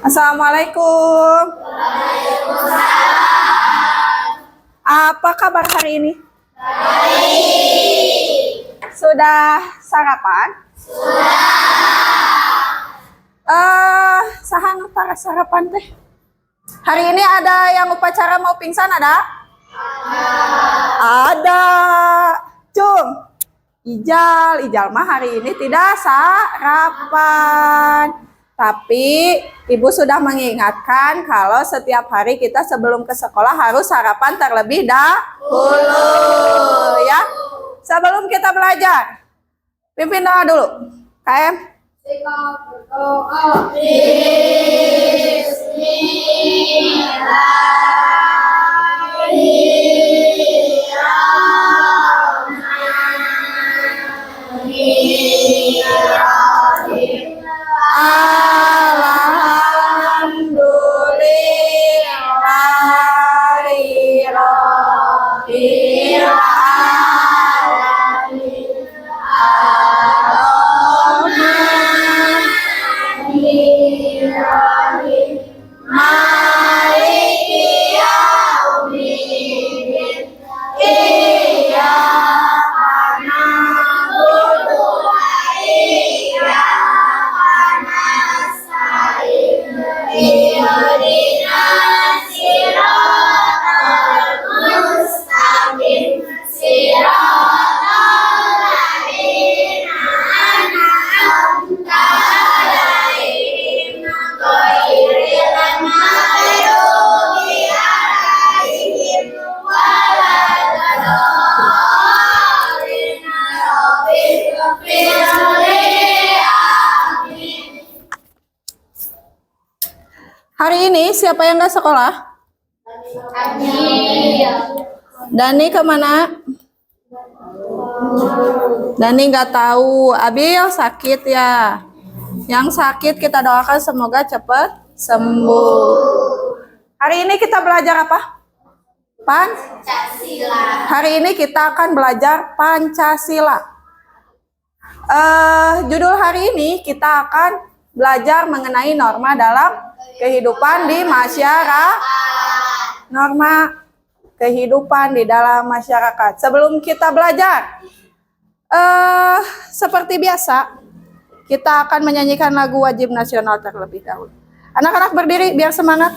Assalamualaikum. Apa kabar hari ini? Baik. Sudah sarapan? Sahang para sarapan teh. Hari ini ada yang upacara mau pingsan ada? Ada. Cung. Ijal mah hari ini tidak sarapan. Tapi Ibu sudah mengingatkan kalau setiap hari kita sebelum ke sekolah harus sarapan terlebih dahulu ya. Sebelum kita belajar, pimpin doa dulu. KM. Hari ini siapa yang nggak sekolah? Dani kemana? Dani nggak tahu. Abil sakit ya. Yang sakit kita doakan semoga cepat sembuh. Hari ini kita belajar apa? Pancasila. Hari ini kita akan belajar Pancasila. Judul hari ini kita akan belajar mengenai norma dalam kehidupan di masyarakat. Norma kehidupan di dalam masyarakat. Sebelum kita belajar, seperti biasa, kita akan menyanyikan lagu wajib nasional terlebih dahulu. Anak-anak berdiri biar semangat.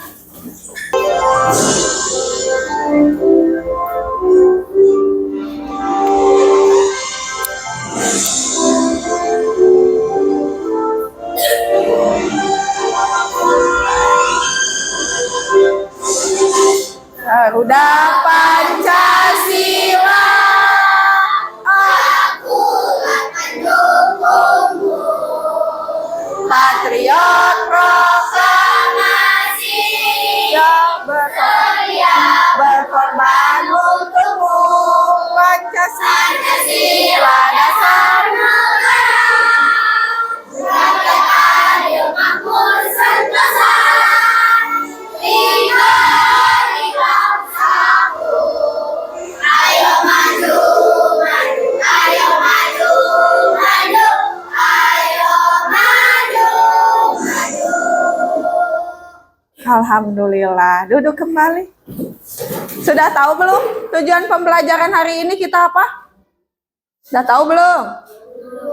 Garuda Pancasila, aku akan dukungmu. Patriot proklamasi yang berkorban untukmu. Pancasila dasar negara, rakyat adil makmur sentosa. Alhamdulillah, duduk kembali. Sudah tahu belum tujuan pembelajaran hari ini kita apa? Sudah tahu belum?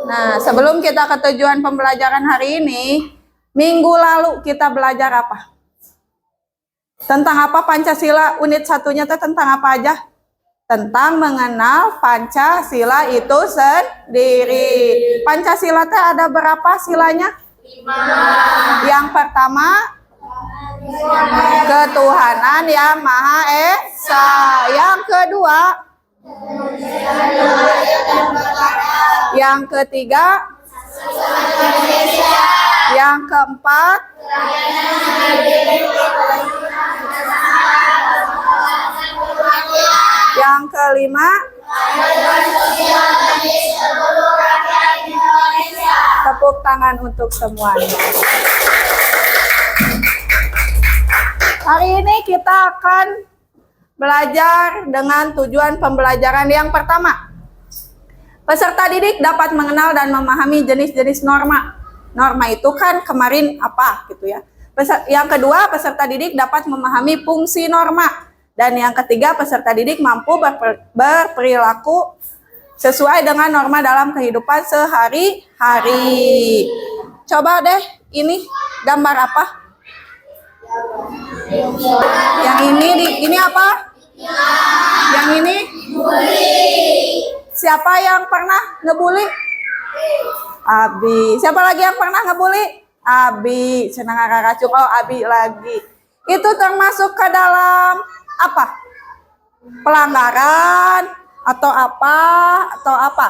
Nah, sebelum kita ke tujuan pembelajaran hari ini, minggu lalu kita belajar apa? Tentang apa Pancasila? Unit satunya itu tentang apa aja? Tentang mengenal Pancasila itu sendiri. Pancasila itu ada berapa silanya? 5. Yang pertama, ketuhanan yang Maha Esa. Yang kedua, yang ketiga, yang keempat, yang kelima, tepuk tangan untuk semuanya. Hari ini kita akan belajar dengan tujuan pembelajaran yang pertama. Peserta didik dapat mengenal dan memahami jenis-jenis norma. Norma itu kan kemarin apa gitu ya. Yang kedua, peserta didik dapat memahami fungsi norma. Dan yang ketiga, peserta didik mampu berperilaku sesuai dengan norma dalam kehidupan sehari-hari. Coba deh, ini gambar apa? Yang ini apa? Yang ini? Siapa yang pernah ngebully? Abi. Siapa lagi yang pernah ngebully? Abi. Senang kakak oh Abi lagi. Itu termasuk ke dalam apa? Pelanggaran atau apa?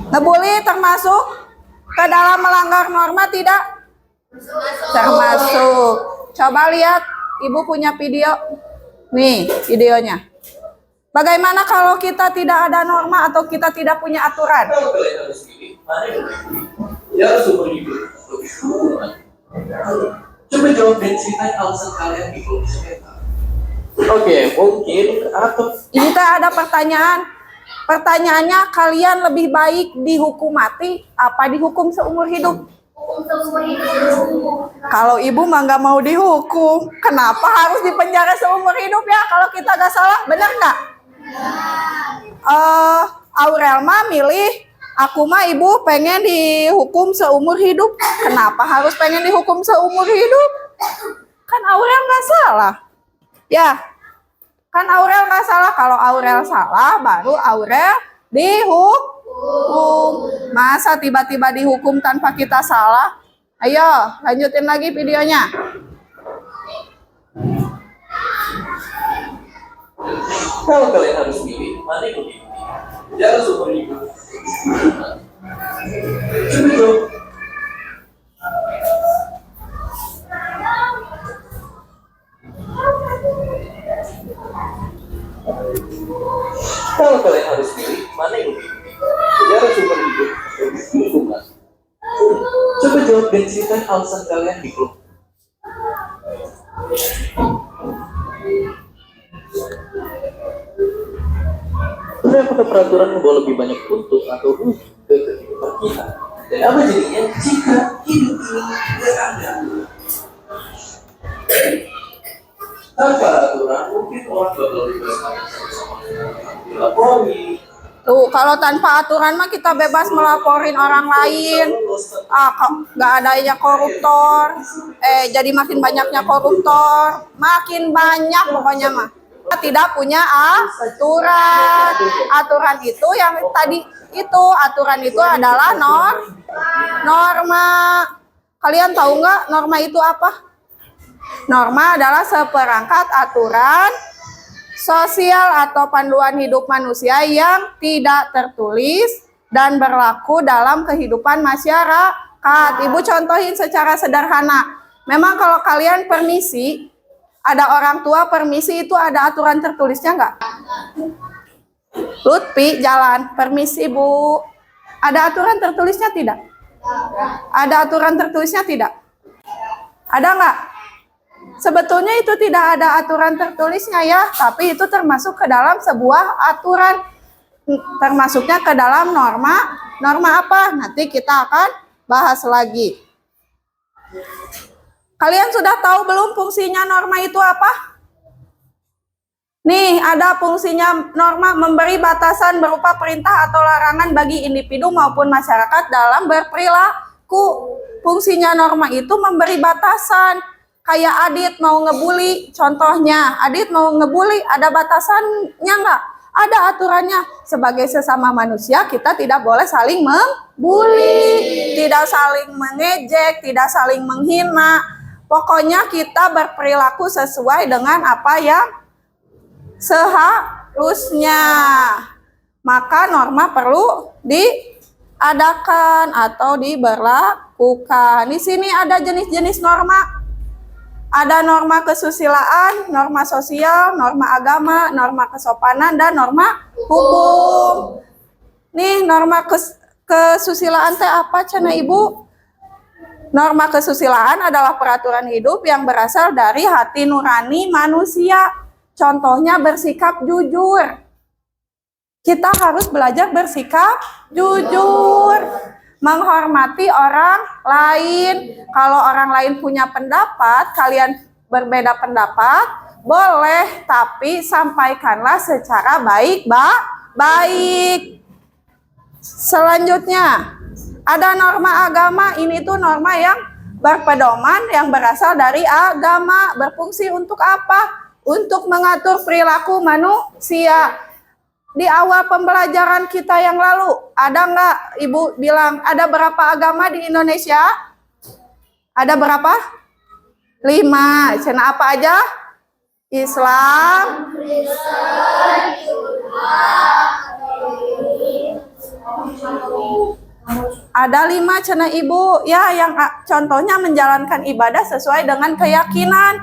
Ngebully termasuk ke dalam melanggar norma tidak? Termasuk. Coba lihat, Ibu punya video. Nih, videonya. Bagaimana kalau kita tidak ada norma atau kita tidak punya aturan? Coba jawab dan ceritain alasan kalian di kolom komentar. Oke, mungkin atau ini ada pertanyaan. Pertanyaannya, kalian lebih baik dihukum mati apa dihukum seumur hidup? Kalau ibu mah nggak mau dihukum, kenapa harus dipenjara seumur hidup ya? Kalau kita nggak salah, benar nggak? Aurel mah milih, aku mah ibu pengen dihukum seumur hidup. Kenapa harus pengen dihukum seumur hidup? Kan Aurel nggak salah. Ya, kan Aurel nggak salah. Kalau Aurel salah, baru Aurel dihukum. Masa tiba-tiba dihukum tanpa kita salah? Ayo, lanjutin lagi videonya. kalau kalian harus pilih, mana yang lebih penting? Jangan seumur hidup. Coba jawab. Kalau kalian harus pilih, mana yang lebih penting? Penjara seumur hidup atau hukuman? Coba jawab dan ceritain alasan kalian di kolom. Apakah peraturan membawa lebih banyak untuk atau rugi ke kehidupan kita? Dan apa jadinya jika hidup ini tidak ada? Tanpa aturan, mungkin orang bakal dibebaskan sama-sama dilapori. Tuh, kalau tanpa aturan mah kita bebas melaporin orang lain. Nggak adanya koruptor. Jadi makin banyaknya koruptor, makin banyak pokoknya mah. Kita tidak punya aturan. Aturan itu yang tadi itu, aturan itu adalah norma. Kalian tahu nggak norma itu apa? Norma adalah seperangkat aturan sosial atau panduan hidup manusia yang tidak tertulis dan berlaku dalam kehidupan masyarakat. Ibu contohin secara sederhana. Memang kalau kalian permisi, ada orang tua permisi itu ada aturan tertulisnya nggak? Lutfi jalan, permisi Bu. Ada aturan tertulisnya tidak? Ada aturan tertulisnya tidak? Ada nggak? Sebetulnya itu tidak ada aturan tertulisnya ya, tapi itu termasuk ke dalam sebuah aturan, termasuknya ke dalam norma. Norma apa? Nanti kita akan bahas lagi. Kalian sudah tahu belum fungsinya norma itu apa? Nih, ada fungsinya norma memberi batasan berupa perintah atau larangan bagi individu maupun masyarakat dalam berperilaku. Fungsinya norma itu memberi batasan. Kayak Adit mau ngebully, contohnya Adit mau ngebully, ada batasannya nggak? Ada aturannya. Sebagai sesama manusia kita tidak boleh saling membuli, tidak saling mengejek, tidak saling menghina. Pokoknya kita berperilaku sesuai dengan apa yang seharusnya. Maka norma perlu diadakan atau diberlakukan. Di sini ada jenis-jenis norma. Ada norma kesusilaan, norma sosial, norma agama, norma kesopanan, dan norma hukum. Nih, norma kesusilaan teh apa, Cana Ibu? Norma kesusilaan adalah peraturan hidup yang berasal dari hati nurani manusia. Contohnya bersikap jujur. Kita harus belajar bersikap jujur. menghormati orang lain. Kalau orang lain punya pendapat, kalian berbeda pendapat, boleh, tapi sampaikanlah secara baik. Selanjutnya, ada norma agama. Ini tuh norma yang berpedoman, yang berasal dari agama. Berfungsi untuk apa? Untuk mengatur perilaku manusia. Di awal pembelajaran kita yang lalu, ada nggak Ibu bilang ada berapa agama di Indonesia? Ada berapa? 5. Cina apa aja? Islam, ada 5 cina Ibu ya, yang contohnya menjalankan ibadah sesuai dengan keyakinan.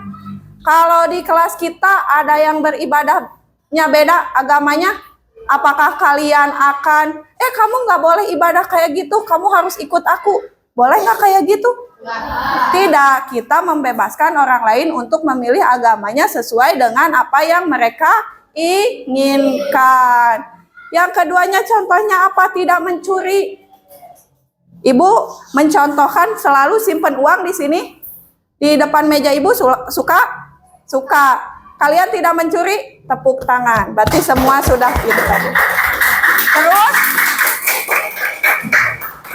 Kalau di kelas kita ada yang beribadahnya beda agamanya, apakah kalian akan kamu nggak boleh ibadah kayak gitu, kamu harus ikut aku, boleh nggak kayak gitu? Tidak, kita membebaskan orang lain untuk memilih agamanya sesuai dengan apa yang mereka inginkan. Yang keduanya contohnya apa? Tidak mencuri. Ibu mencontohkan selalu simpan uang di sini. Di depan meja Ibu suka? Suka. Kalian tidak mencuri? Tepuk tangan. Berarti semua sudah itu tadi. Terus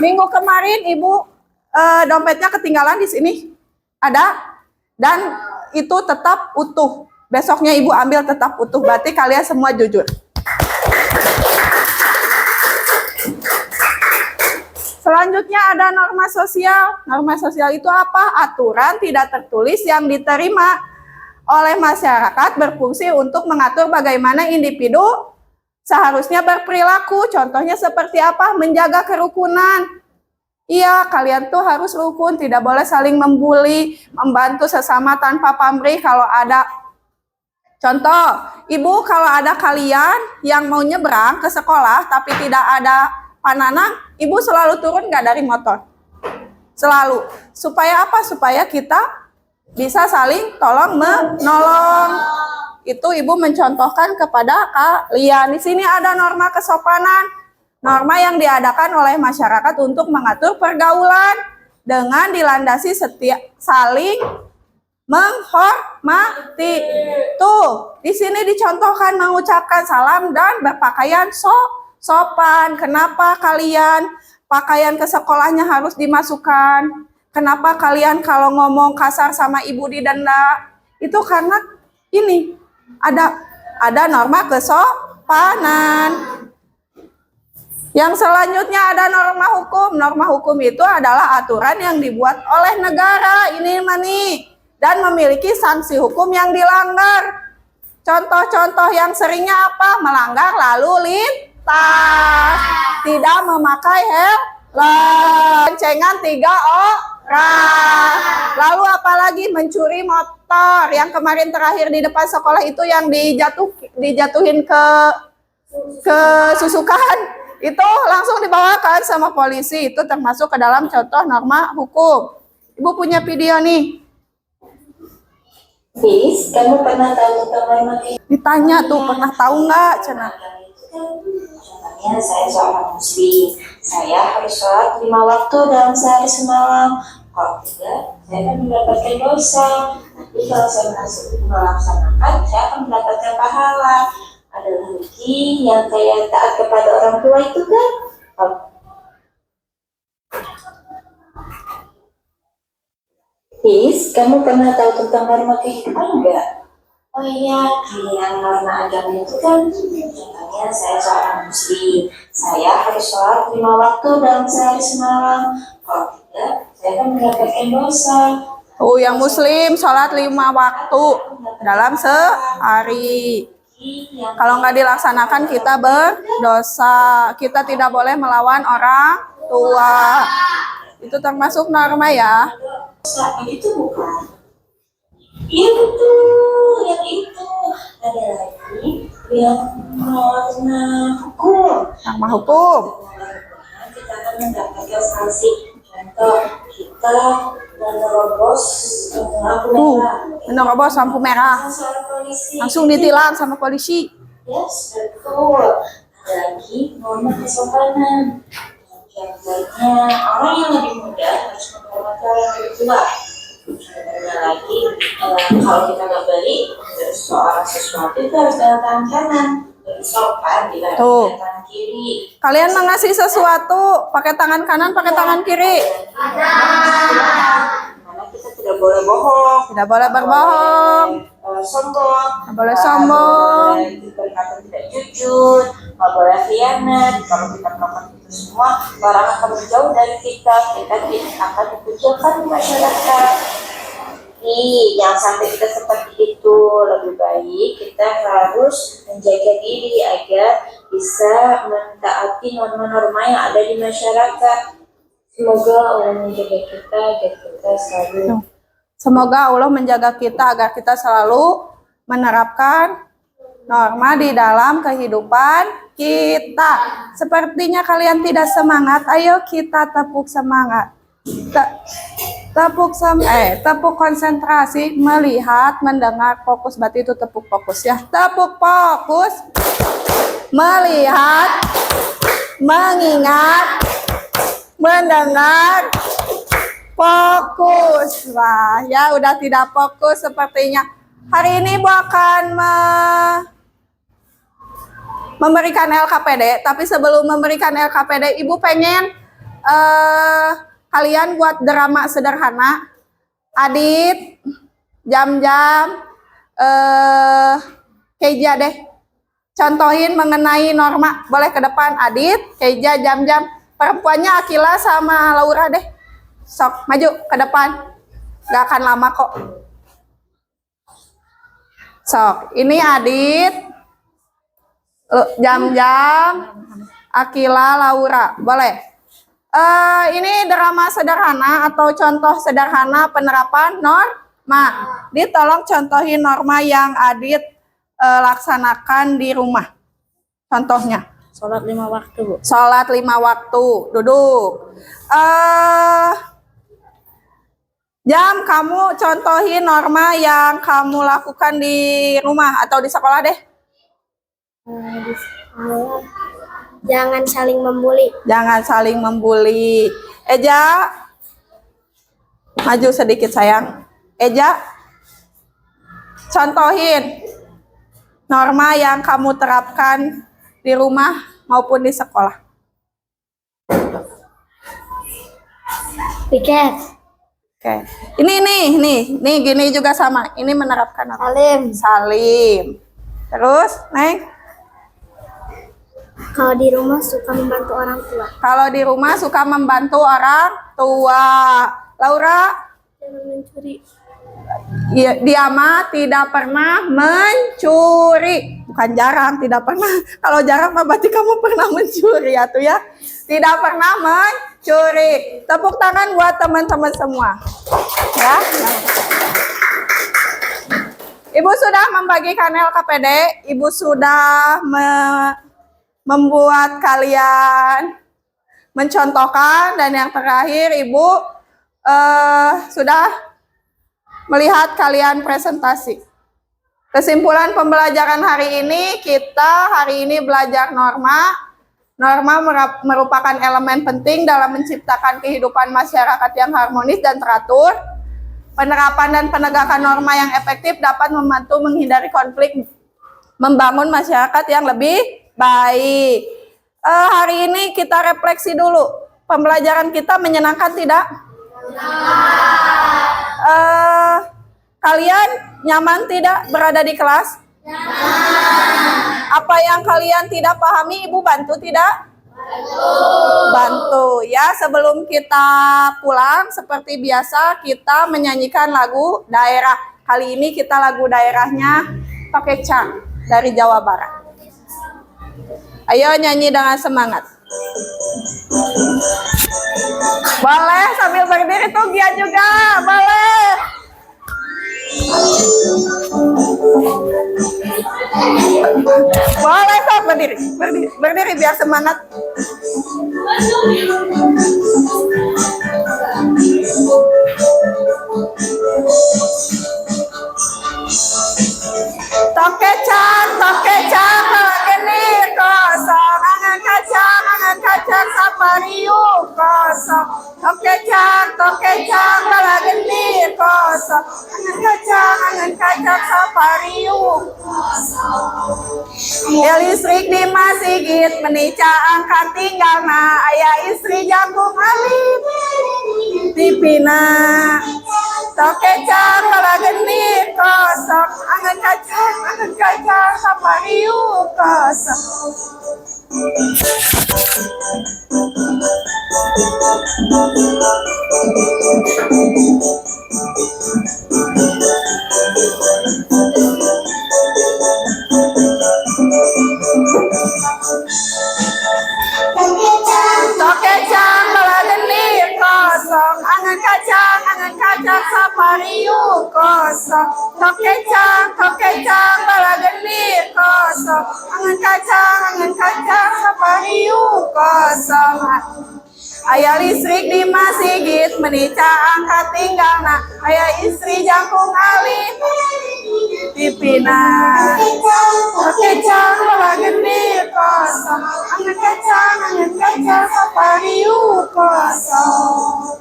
minggu kemarin Ibu dompetnya ketinggalan di sini. Ada? Dan itu tetap utuh. Besoknya Ibu ambil tetap utuh. Berarti kalian semua jujur. Selanjutnya ada norma sosial. Norma sosial itu apa? Aturan tidak tertulis yang diterima oleh masyarakat, berfungsi untuk mengatur bagaimana individu seharusnya berperilaku. Contohnya seperti apa? Menjaga kerukunan. Iya, kalian tuh harus rukun, tidak boleh saling membuli, membantu sesama tanpa pamrih kalau ada. Contoh, Ibu kalau ada kalian yang mau nyebrang ke sekolah tapi tidak ada pananang, Ibu selalu turun nggak dari motor? Selalu. Supaya apa? Supaya kita bisa saling tolong menolong. Itu Ibu mencontohkan kepada kalian. Di sini ada norma kesopanan. Norma yang diadakan oleh masyarakat untuk mengatur pergaulan dengan dilandasi saling menghormati. Tuh, di sini dicontohkan mengucapkan salam dan berpakaian sopan. Kenapa kalian pakaian ke sekolahnya harus dimasukkan? Kenapa kalian kalau ngomong kasar sama ibu didenda? Itu karena ini ada norma kesopanan. Yang selanjutnya ada norma hukum. Norma hukum itu adalah aturan yang dibuat oleh negara ini dan memiliki sanksi hukum yang dilanggar. Contoh-contoh yang seringnya apa? Melanggar lalu lintas, tidak memakai helm, boncengan 3 orang. Lalu apalagi mencuri motor. Yang kemarin terakhir di depan sekolah itu yang dijatuhin ke susukan. Itu langsung dibawakan sama polisi. Itu termasuk ke dalam contoh norma hukum. Ibu punya video nih. Bis, kamu pernah tahu tentang norma kehidupan? Ditanya tuh, pernah tahu nggak, Cina? Contohnya saya seorang muslim. Saya harus sholat 5 waktu dalam sehari semalam. Kalau tidak, saya akan mendapatkan dosa. Tapi kalau saya melaksanakan, saya akan mendapatkan pahala. Ada lagi yang kayak taat kepada orang tua itu kan? Bis, kamu pernah tahu tentang norma kehidupan enggak? Oh iya, kayak norma agama itu kan, contohnya saya seorang muslim. Saya harus sholat 5 waktu dalam sehari semalam. Kalau tidak, saya akan mendapatkan dosa. Oh, yang muslim sholat 5 waktu dalam sehari. Kalau nggak dilaksanakan kita berdosa. Kita tidak boleh melawan orang tua. Itu termasuk norma ya. Itu bukan? Iya betul, yang itu. Ada lagi yang norma hukum. Norma hukum. Kita akan mendapatkan sanksi. Contoh, kita menerobos lampu merah. Menerobos lampu merah. Langsung ditilang sama polisi. Yes, betul. Ada lagi norma kesopanan. Yang lainnya, orang yang lebih muda harus menghormati orang yang lebih tua. Sebenarnya lagi, kalau kita nggak beli sesuatu itu harus dengan tangan kanan. Lebih sopan dibanding Tuh. dengan tangan kiri. Kalian mengasih sesuatu pakai tangan kanan, pakai tangan kiri. Karena kita tidak boleh bohong. Tidak boleh berbohong. Sombong. Tidak boleh sombong. Nggak boleh berkata tidak jujur. Nggak boleh khianat. Kalau kita melakukan itu semua, orang akan menjauh dari kita. Kita tidak akan dikucilkan di masyarakat. Jangan sampai kita seperti itu. Lebih baik kita harus menjaga diri agar bisa mentaati norma-norma yang ada di masyarakat. Semoga Allah menjaga kita agar kita selalu Semoga Allah menjaga kita agar kita selalu menerapkan norma di dalam kehidupan kita. Sepertinya kalian tidak semangat. Ayo kita tepuk semangat. Tepuk konsentrasi, melihat, mendengar, fokus. Berarti itu tepuk fokus ya. Tepuk fokus, melihat, mengingat, mendengar, fokus. Wah, ya udah tidak fokus sepertinya. Hari ini Ibu akan memberikan LKPD, tapi sebelum memberikan LKPD, Ibu pengen kalian buat drama sederhana. Adit, Jam-Jam, Keija deh. Contohin mengenai norma. Boleh ke depan Adit, Keija, Jam-Jam. Perempuannya Akila sama Laura deh. Sok, maju ke depan. Gak akan lama kok. Sok, ini Adit, Jam-Jam, Akila, Laura. Boleh. Ini drama sederhana atau contoh sederhana penerapan norma. Tolong contohin norma yang Adit laksanakan di rumah. Contohnya. Sholat 5 waktu, Bu. Sholat 5 waktu. Duduk. Jam, kamu contohin norma yang kamu lakukan di rumah atau di sekolah deh. Di sekolah, jangan saling membuli. Jangan saling membuli. Eja, maju sedikit sayang. Eja, contohin norma yang kamu terapkan di rumah maupun di sekolah. Piket. Oke. Ini gini juga sama. Ini menerapkan apa? Salim. Terus, Neng? Kalau di rumah suka membantu orang tua. Kalau di rumah suka membantu orang tua. Laura? Jangan mencuri. Dia mah tidak pernah mencuri. Bukan jarang, tidak pernah. Kalau jarang mah berarti kamu pernah mencuri ya tuh ya. Tidak pernah mencuri. Tepuk tangan buat teman-teman semua. Ya. Ibu sudah membagikan LKPD. Ibu sudah membuat kalian mencontohkan, dan yang terakhir Ibu sudah melihat kalian presentasi. Kesimpulan pembelajaran hari ini, kita hari ini belajar norma. Norma merupakan elemen penting dalam menciptakan kehidupan masyarakat yang harmonis dan teratur. Penerapan dan penegakan norma yang efektif dapat membantu menghindari konflik, membangun masyarakat yang lebih baik. Hari ini kita refleksi dulu. Pembelajaran kita menyenangkan tidak? Kalian nyaman tidak berada di kelas? Apa yang kalian tidak pahami, Ibu bantu tidak? Bantu ya. Sebelum kita pulang, seperti biasa kita menyanyikan lagu daerah. Kali ini kita lagu daerahnya pakai Cang dari Jawa Barat. Ayo nyanyi dengan semangat. Boleh sambil berdiri tuh Gia juga, boleh. Boleh kok berdiri biar semangat. Tokecang, gini kosong, angan kacang sapariu. tok kecak, bala geni kosong. Angan kacang, sapariuk. Ya listrik di masigit, menica angkat tinggalna, ayah istri jagung alit. Tipina, tok kecak, bala geni kosong. Angan kacang, sapariuk kosong. Tok kecang, bala geni kosong. Angan kacang, sapariuk kosong. Tok kecang, bala geni kosong. Angan kacang, sapariuk kosong. Ayah listrik di masigit, menica angkat tinggalna, ayah istri jangkung alit. Tipina, tok kecang, bala geni kosong. Angan kacang, sapariuk kosong.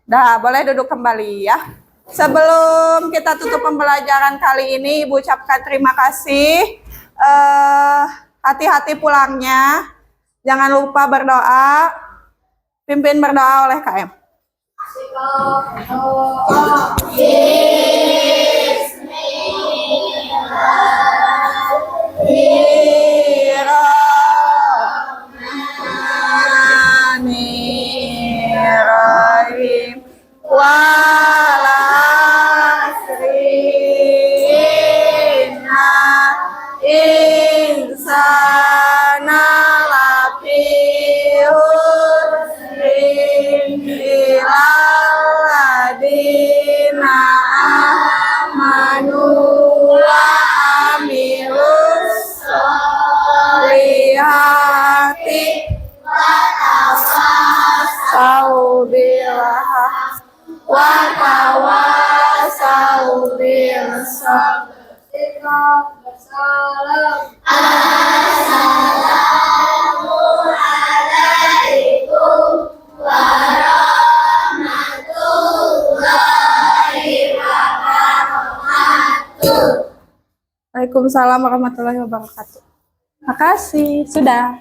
Dah, boleh duduk kembali ya. Sebelum kita tutup pembelajaran kali ini, Ibu ucapkan terima kasih. Hati-hati pulangnya. Jangan lupa berdoa. Pimpin berdoa oleh KM. Bismillahirrahmanirrahim. Walasrina insana lafi husrin ilalladina amanu wa amilus solihati watawasau bil sabr. Waalaikumsalam warahmatullahi wabarakatuh. Makasih, sudah.